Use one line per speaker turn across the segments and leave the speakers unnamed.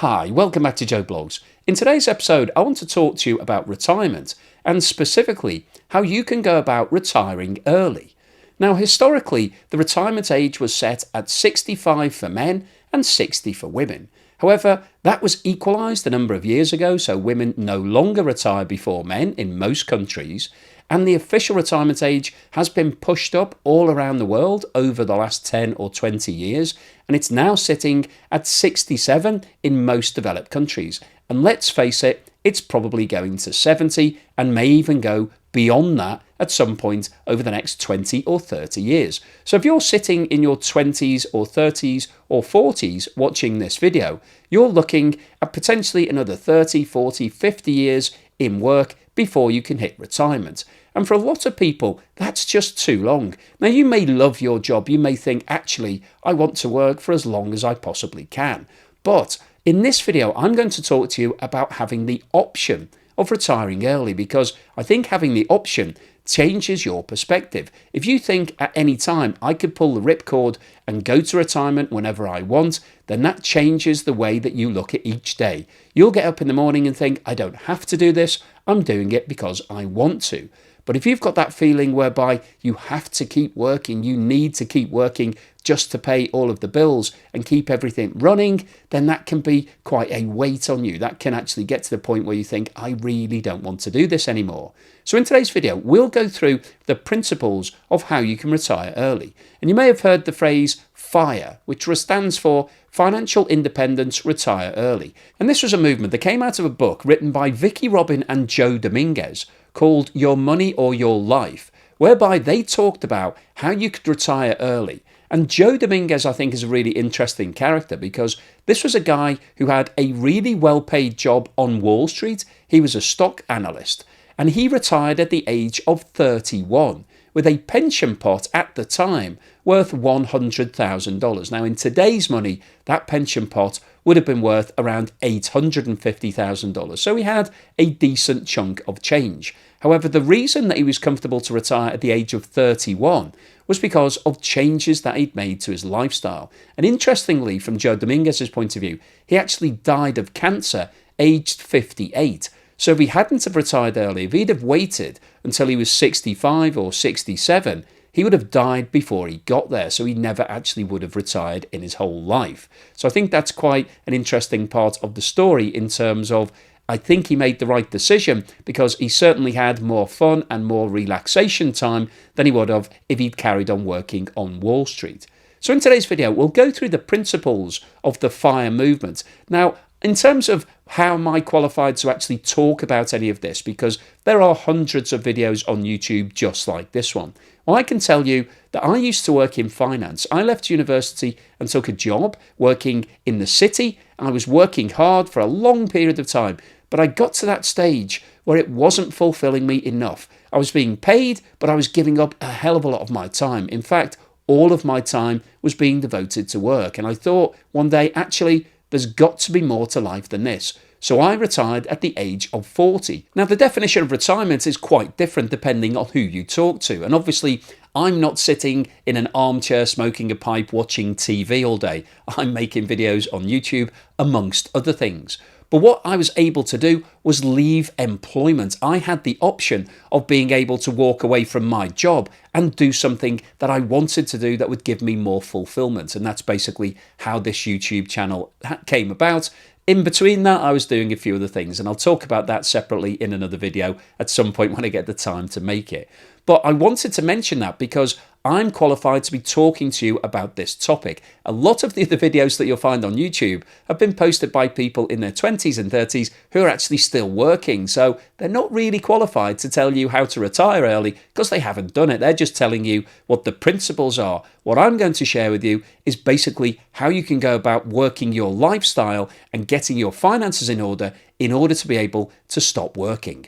Hi, welcome back to Joe Blogs. In today's episode, I want to talk to you about retirement and specifically how you can go about retiring early. Now, historically, the retirement age was set at 65 for men and 60 for women. However, that was equalised a number of years ago, so women no longer retire before men in most countries, and the official retirement age has been pushed up all around the world over the last 10 or 20 years, and it's now sitting at 67 in most developed countries. And let's face it, it's probably going to 70 and may even go beyond that at some point over the next 20 or 30 years. So if you're sitting in your 20s or 30s or 40s watching this video, you're looking at potentially another 30, 40, 50 years in work before you can hit retirement. And for a lot of people, that's just too long. Now, you may love your job. You may think, actually, I want to work for as long as I possibly can. But in this video, I'm going to talk to you about having the option of retiring early, because I think having the option changes your perspective. If you think at any time I could pull the ripcord and go to retirement whenever I want, then that changes the way that you look at each day. You'll get up in the morning and think, I don't have to do this, I'm doing it because I want to. But if you've got that feeling whereby you have to keep working, you need to keep working just to pay all of the bills and keep everything running, then that can be quite a weight on you. That can actually get to the point where you think, I really don't want to do this anymore. So in today's video, we'll go through the principles of how you can retire early. And you may have heard the phrase FIRE, which stands for Financial Independence, Retire Early. And this was a movement that came out of a book written by Vicki Robin and Joe Dominguez called Your Money or Your Life, whereby they talked about how you could retire early. And Joe Dominguez, I think, is a really interesting character because this was a guy who had a really well-paid job on Wall Street. He was a stock analyst, and he retired at the age of 31 with a pension pot at the time worth $100,000. Now, in today's money, that pension pot would have been worth around $850,000. So he had a decent chunk of change. However, the reason that he was comfortable to retire at the age of 31 was because of changes that he'd made to his lifestyle. And interestingly, from Joe Dominguez's point of view, he actually died of cancer aged 58. So if he hadn't have retired early, if he'd have waited until he was 65 or 67, he would have died before he got there. So he never actually would have retired in his whole life. So I think that's quite an interesting part of the story in terms of, I think he made the right decision because he certainly had more fun and more relaxation time than he would have if he'd carried on working on Wall Street. So in today's video, we'll go through the principles of the FIRE movement. Now, in terms of how am I qualified to actually talk about any of this, because there are hundreds of videos on YouTube just like this one. Well, I can tell you that I used to work in finance. I left university and took a job working in the city. I was working hard for a long period of time, but I got to that stage where it wasn't fulfilling me enough. I was being paid, but I was giving up a hell of a lot of my time. In fact, all of my time was being devoted to work. And I thought one day, actually, there's got to be more to life than this. So I retired at the age of 40. Now, the definition of retirement is quite different depending on who you talk to. And obviously, I'm not sitting in an armchair smoking a pipe watching TV all day. I'm making videos on YouTube, amongst other things. But what I was able to do was leave employment. I had the option of being able to walk away from my job and do something that I wanted to do that would give me more fulfillment. And that's basically how this YouTube channel came about. In between that, I was doing a few other things, and I'll talk about that separately in another video at some point when I get the time to make it. But I wanted to mention that because I'm qualified to be talking to you about this topic. A lot of the other videos that you'll find on YouTube have been posted by people in their 20s and 30s who are actually still working. So they're not really qualified to tell you how to retire early because they haven't done it. They're just telling you what the principles are. What I'm going to share with you is basically how you can go about working your lifestyle and getting your finances in order to be able to stop working.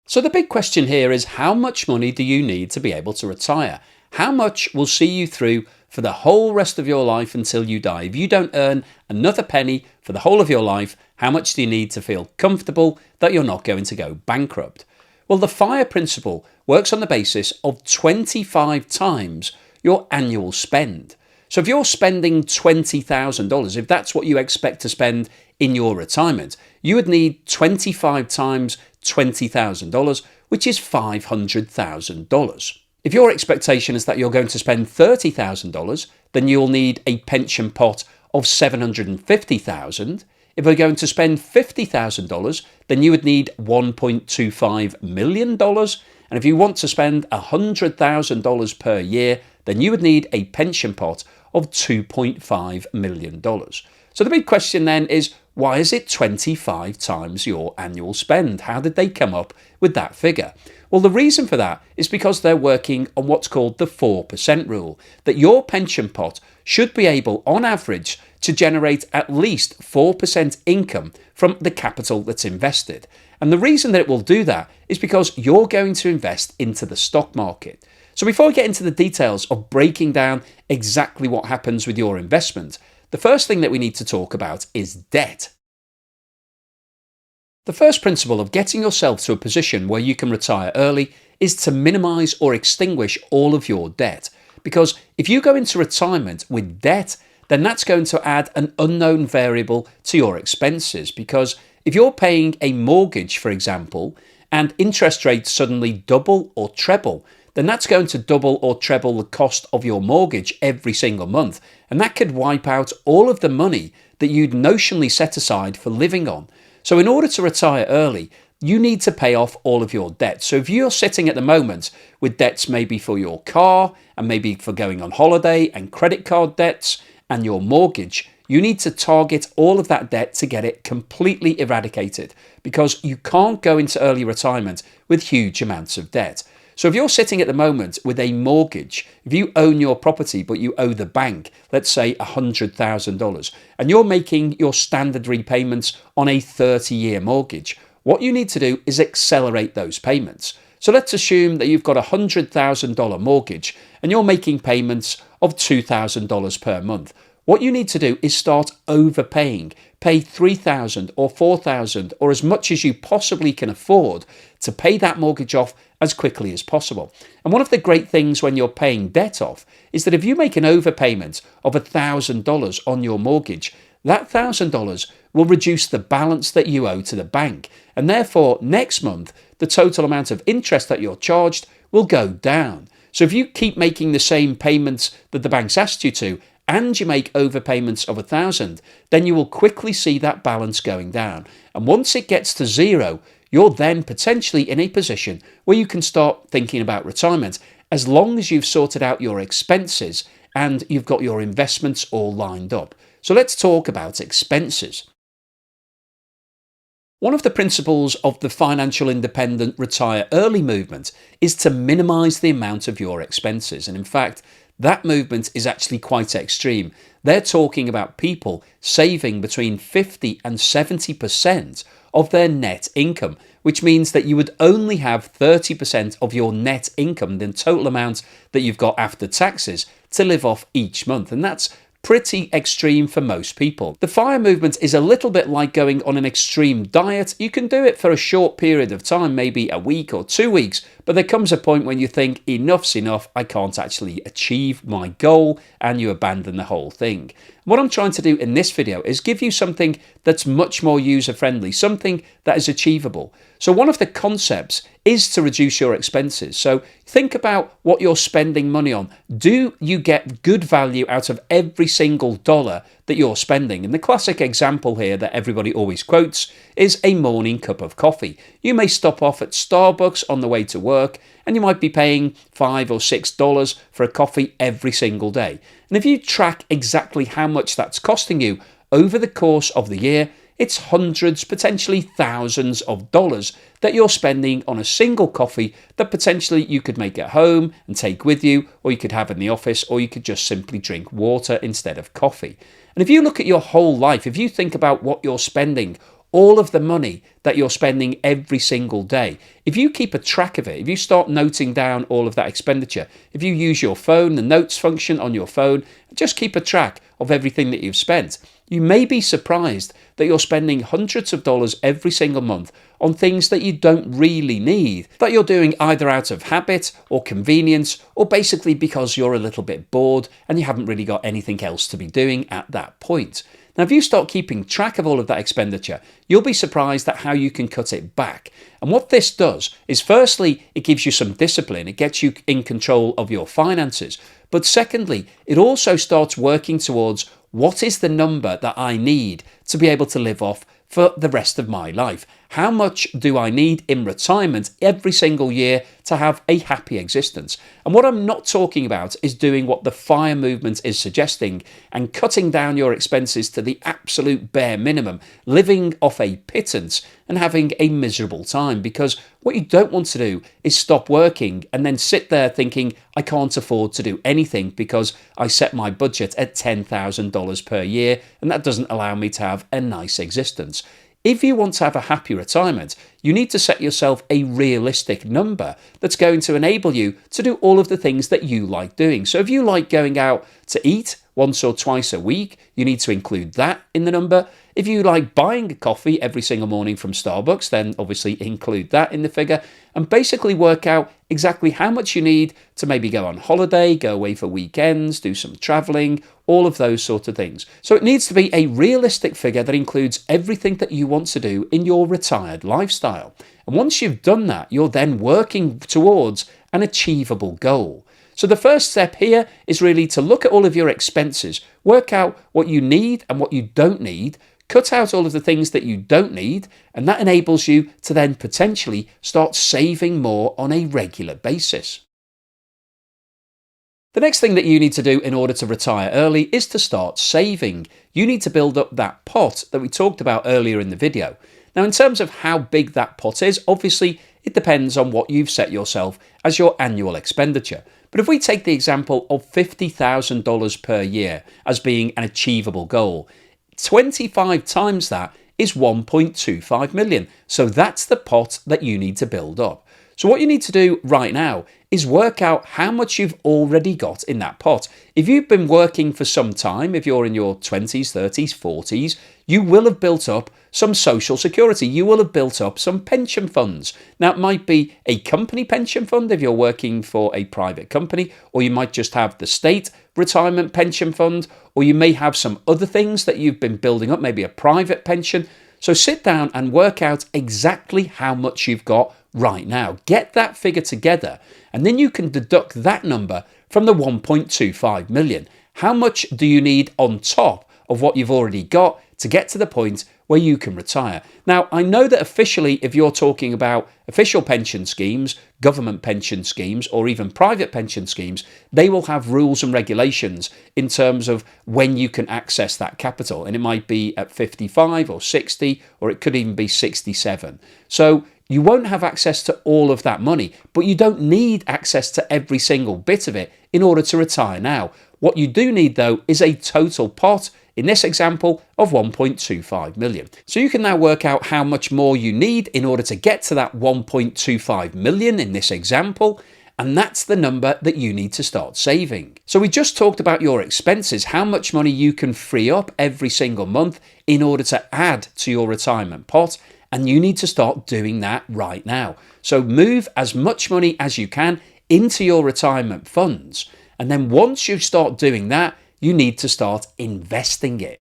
So the big question here is, how much money do you need to be able to retire? How much will see you through for the whole rest of your life until you die? If you don't earn another penny for the whole of your life, how much do you need to feel comfortable that you're not going to go bankrupt? Well, the FIRE principle works on the basis of 25 times your annual spend. So if you're spending $20,000, if that's what you expect to spend in your retirement, you would need 25 times $20,000, which is $500,000. If your expectation is that you're going to spend $30,000, then you'll need a pension pot of $750,000. If we're going to spend $50,000, then you would need $1.25 million. And if you want to spend $100,000 per year, then you would need a pension pot of $2.5 million. So the big question then is, why is it 25 times your annual spend? How did they come up with that figure? Well, the reason for that is because they're working on what's called the 4% rule, that your pension pot should be able, on average, to generate at least 4% income from the capital that's invested. And the reason that it will do that is because you're going to invest into the stock market. So before we get into the details of breaking down exactly what happens with your investment, the first thing that we need to talk about is debt. The first principle of getting yourself to a position where you can retire early is to minimize or extinguish all of your debt. Because if you go into retirement with debt, then that's going to add an unknown variable to your expenses. Because if you're paying a mortgage, for example, and interest rates suddenly double or treble, then that's going to double or treble the cost of your mortgage every single month. And that could wipe out all of the money that you'd notionally set aside for living on. So in order to retire early, you need to pay off all of your debts. So if you're sitting at the moment with debts maybe for your car and maybe for going on holiday and credit card debts and your mortgage, you need to target all of that debt to get it completely eradicated, because you can't go into early retirement with huge amounts of debt. So if you're sitting at the moment with a mortgage, if you own your property but you owe the bank, let's say $100,000, and you're making your standard repayments on a 30-year mortgage, what you need to do is accelerate those payments. So let's assume that you've got a $100,000 mortgage and you're making payments of $2,000 per month. What you need to do is start overpaying. Pay $3,000 or $4,000 or as much as you possibly can afford to pay that mortgage off as quickly as possible. And one of the great things when you're paying debt off is that if you make an overpayment of $1,000 on your mortgage, that $1,000 will reduce the balance that you owe to the bank. And therefore, next month, the total amount of interest that you're charged will go down. So if you keep making the same payments that the bank's asked you to, and you make overpayments of $1,000, then you will quickly see that balance going down. And once it gets to zero, you're then potentially in a position where you can start thinking about retirement, as long as you've sorted out your expenses and you've got your investments all lined up. So let's talk about expenses. One of the principles of the Financial Independent Retire Early movement is to minimize the amount of your expenses. And in fact, that movement is actually quite extreme. They're talking about people saving between 50 and 70% of their net income, which means that you would only have 30% of your net income, the total amount that you've got after taxes, to live off each month. And that's pretty extreme for most people. The FIRE movement is a little bit like going on an extreme diet. You can do it for a short period of time, maybe a week or 2 weeks, but there comes a point when you think enough's enough, I can't actually achieve my goal, and you abandon the whole thing. What I'm trying to do in this video is give you something that's much more user-friendly, something that is achievable. So one of the concepts is to reduce your expenses. So think about what you're spending money on. Do you get good value out of every single dollar that you're spending? And the classic example here that everybody always quotes is a morning cup of coffee. You may stop off at Starbucks on the way to work, and you might be paying $5 or $6 for a coffee every single day. And if you track exactly how much that's costing you over the course of the year, it's hundreds, potentially thousands of dollars that you're spending on a single coffee that potentially you could make at home and take with you, or you could have in the office, or you could just simply drink water instead of coffee. And if you look at your whole life, if you think about what you're spending, all of the money that you're spending every single day, if you keep a track of it, if you start noting down all of that expenditure, if you use your phone, the notes function on your phone, just keep a track of everything that you've spent, you may be surprised that you're spending hundreds of dollars every single month on things that you don't really need, that you're doing either out of habit or convenience, or basically because you're a little bit bored and you haven't really got anything else to be doing at that point. Now, if you start keeping track of all of that expenditure, you'll be surprised at how you can cut it back. And what this does is, firstly, it gives you some discipline. It gets you in control of your finances. But secondly, it also starts working towards what is the number that I need to be able to live off for the rest of my life. How much do I need in retirement every single year to have a happy existence? And what I'm not talking about is doing what the FIRE movement is suggesting and cutting down your expenses to the absolute bare minimum, living off a pittance and having a miserable time. Because what you don't want to do is stop working and then sit there thinking, I can't afford to do anything because I set my budget at $10,000 per year and that doesn't allow me to have a nice existence. If you want to have a happy retirement, you need to set yourself a realistic number that's going to enable you to do all of the things that you like doing. So if you like going out to eat once or twice a week, you need to include that in the number. If you like buying a coffee every single morning from Starbucks, then obviously include that in the figure and basically work out exactly how much you need to maybe go on holiday, go away for weekends, do some traveling, all of those sort of things. So it needs to be a realistic figure that includes everything that you want to do in your retired lifestyle. And once you've done that, you're then working towards an achievable goal. So the first step here is really to look at all of your expenses, work out what you need and what you don't need, cut out all of the things that you don't need, and that enables you to then potentially start saving more on a regular basis. The next thing that you need to do in order to retire early is to start saving. You need to build up that pot that we talked about earlier in the video. Now, in terms of how big that pot is, obviously it depends on what you've set yourself as your annual expenditure. But if we take the example of $50,000 per year as being an achievable goal, 25 times that is 1.25 million. So that's the pot that you need to build up. So what you need to do right now is work out how much you've already got in that pot. If you've been working for some time, if you're in your 20s, 30s, 40s, you will have built up some social security. You will have built up some pension funds. Now, it might be a company pension fund if you're working for a private company, or you might just have the state retirement pension fund, or you may have some other things that you've been building up, maybe a private pension. So sit down and work out exactly how much you've got right now. Get that figure together, and then you can deduct that number from the 1.25 million. How much do you need on top of what you've already got to get to the point where you can retire? Now, I know that officially, if you're talking about official pension schemes, government pension schemes, or even private pension schemes, they will have rules and regulations in terms of when you can access that capital. And it might be at 55 or 60, or it could even be 67. So you won't have access to all of that money, but you don't need access to every single bit of it in order to retire now. What you do need, though, is a total pot, in this example, of 1.25 million. So you can now work out how much more you need in order to get to that 1.25 million in this example, and that's the number that you need to start saving. So we just talked about your expenses, how much money you can free up every single month in order to add to your retirement pot, and you need to start doing that right now. So move as much money as you can into your retirement funds, and then once you start doing that, you need to start investing it.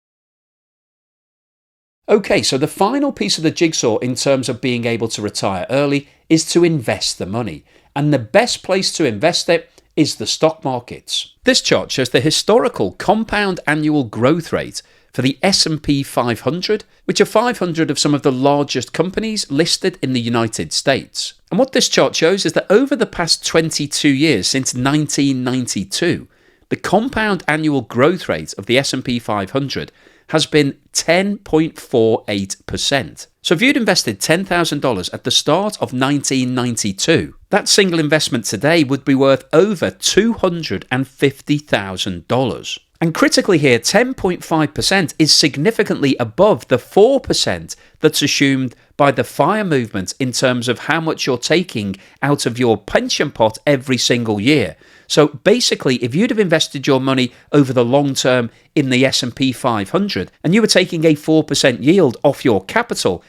Okay, so the final piece of the jigsaw in terms of being able to retire early is to invest the money. And the best place to invest it is the stock markets. This chart shows the historical compound annual growth rate for the S&P 500, which are 500 of some of the largest companies listed in the United States. And what this chart shows is that over the past 22 years, since 1992, the compound annual growth rate of the S&P 500 has been 10.48%. So if you'd invested $10,000 at the start of 1992, that single investment today would be worth over $250,000. And critically here, 10.5% is significantly above the 4% that's assumed by the FIRE movement in terms of how much you're taking out of your pension pot every single year. So basically, if you'd have invested your money over the long term in the S&P 500 and you were taking a 4% yield off your capital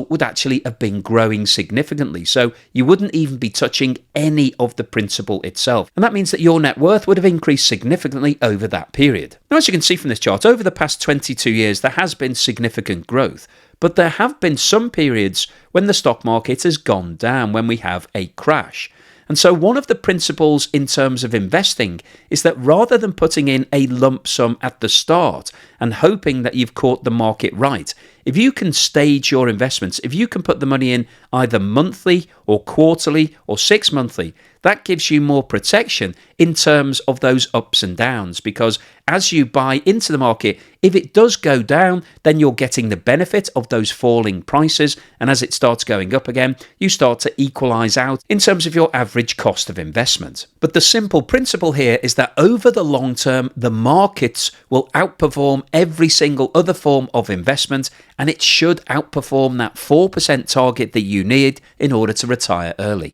would actually have been growing significantly. So you wouldn't even be touching any of the principal itself. And that means that your net worth would have increased significantly over that period. Now, as you can see from this chart, over the past 22 years, there has been significant growth. But there have been some periods when the stock market has gone down, when we have a crash. And so one of the principles in terms of investing is that rather than putting in a lump sum at the start and hoping that you've caught the market right, if you can stage your investments, if you can put the money in either monthly or quarterly or 6 monthly, that gives you more protection in terms of those ups and downs, because as you buy into the market, if it does go down, then you're getting the benefit of those falling prices, and as it starts going up again, you start to equalize out in terms of your average cost of investment. But the simple principle here is that over the long term, the markets will outperform every single other form of investment, and it should outperform that 4% target that you need in order to retire early.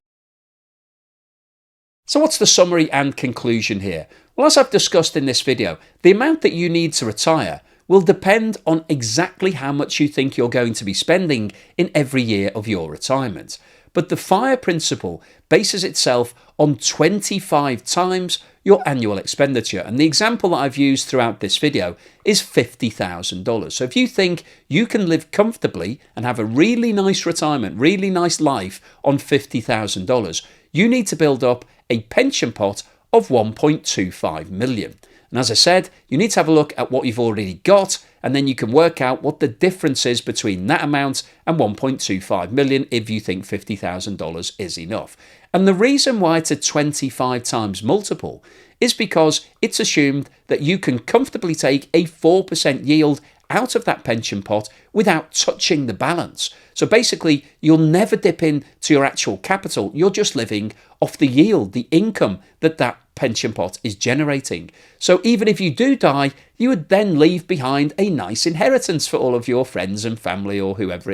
So what's the summary and conclusion here? Well, as I've discussed in this video, the amount that you need to retire will depend on exactly how much you think you're going to be spending in every year of your retirement. But the FIRE principle bases itself on 25 times your annual expenditure. And the example that I've used throughout this video is $50,000. So if you think you can live comfortably and have a really nice retirement, really nice life on $50,000, you need to build up a pension pot of 1.25 million. And as I said, you need to have a look at what you've already got, and then you can work out what the difference is between that amount and 1.25 million if you think $50,000 is enough. And the reason why it's a 25 times multiple is because it's assumed that you can comfortably take a 4% yield out of that pension pot without touching the balance. So basically, you'll never dip into your actual capital. You're just living off the yield, the income that pension pot is generating. So even if you do die, you would then leave behind a nice inheritance for all of your friends and family, or whoever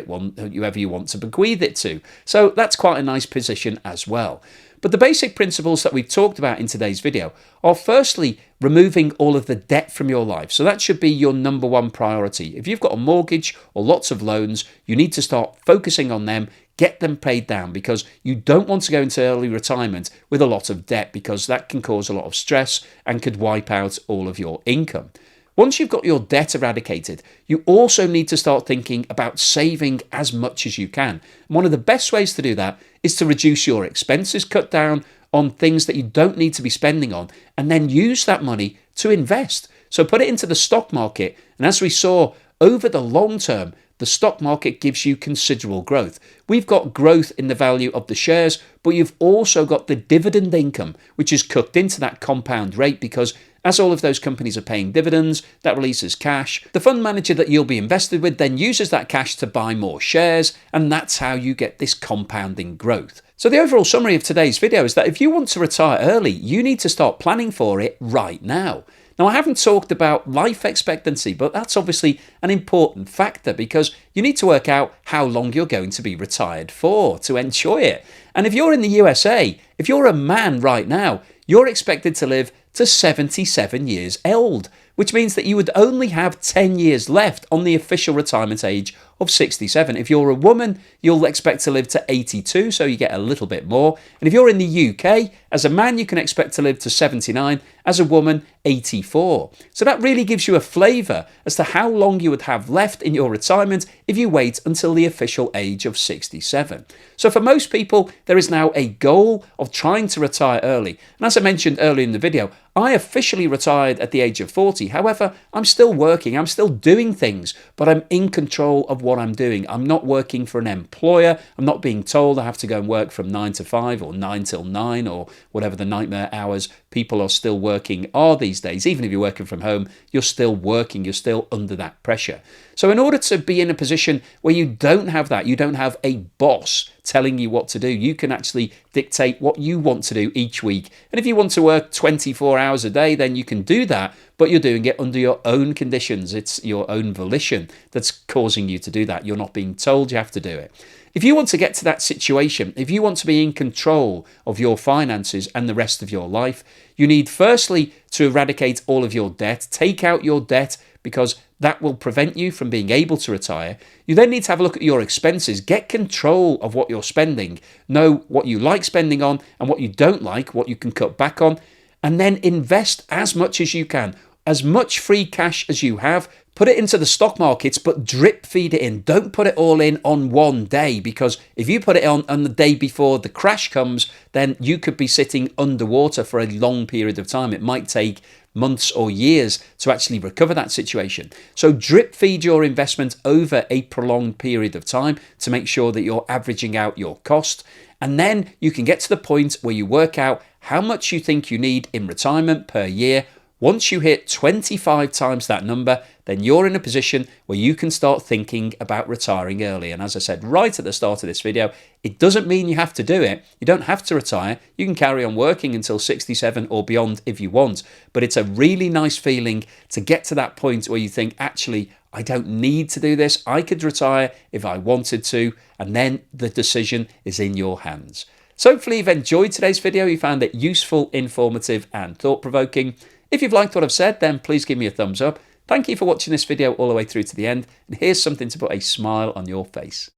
you want to bequeath it to. So that's quite a nice position as well. But the basic principles that we've talked about in today's video are firstly removing all of the debt from your life. So that should be your number one priority. If you've got a mortgage or lots of loans, you need to start focusing on them, get them paid down, because you don't want to go into early retirement with a lot of debt, because that can cause a lot of stress and could wipe out all of your income. Once you've got your debt eradicated, you also need to start thinking about saving as much as you can. And one of the best ways to do that is to reduce your expenses, cut down on things that you don't need to be spending on, and then use that money to invest. So put it into the stock market. And as we saw, over the long term, the stock market gives you considerable growth. We've got growth in the value of the shares, but you've also got the dividend income, which is cooked into that compound rate, because as all of those companies are paying dividends, that releases cash. The fund manager that you'll be invested with then uses that cash to buy more shares, and that's how you get this compounding growth. So the overall summary of today's video is that if you want to retire early, you need to start planning for it right now. Now, I haven't talked about life expectancy, but that's obviously an important factor, because you need to work out how long you're going to be retired for to enjoy it. And if you're in the USA, if you're a man right now, you're expected to live to 77 years old, which means that you would only have 10 years left on the official retirement age of 67. If you're a woman, you'll expect to live to 82, so you get a little bit more. And if you're in the UK, as a man, you can expect to live to 79, as a woman, 84. So that really gives you a flavour as to how long you would have left in your retirement if you wait until the official age of 67. So for most people, there is now a goal of trying to retire early. And as I mentioned earlier in the video, I officially retired at the age of 40. However, I'm still working, I'm still doing things, but I'm in control of what I'm doing. I'm not working for an employer. I'm not being told I have to go and work from 9 to 5 or 9 till 9 or whatever the nightmare hours people are still working are these days. Even if you're working from home, you're still working, you're still under that pressure. So in order to be in a position where you don't have that, you don't have a boss telling you what to do. You can actually dictate what you want to do each week. And if you want to work 24 hours a day, then you can do that, but you're doing it under your own conditions. It's your own volition that's causing you to do that. You're not being told you have to do it. If you want to get to that situation, if you want to be in control of your finances and the rest of your life, you need firstly to eradicate all of your debt, take out your debt, because that will prevent you from being able to retire. You then need to have a look at your expenses, get control of what you're spending, know what you like spending on and what you don't like, what you can cut back on, and then invest as much as you can. As much free cash as you have, put it into the stock markets, but drip feed it in. Don't put it all in on one day, because if you put it on the day before the crash comes, then you could be sitting underwater for a long period of time. It might take months or years to actually recover that situation. So drip feed your investment over a prolonged period of time to make sure that you're averaging out your cost. And then you can get to the point where you work out how much you think you need in retirement per year. Once you hit 25 times that number, then you're in a position where you can start thinking about retiring early. And as I said right at the start of this video, it doesn't mean you have to do it. You don't have to retire. You can carry on working until 67 or beyond if you want. But it's a really nice feeling to get to that point where you think, actually, I don't need to do this. I could retire if I wanted to. And then the decision is in your hands. So hopefully you've enjoyed today's video. You found it useful, informative, and thought-provoking. If you've liked what I've said, then please give me a thumbs up. Thank you for watching this video all the way through to the end. And here's something to put a smile on your face.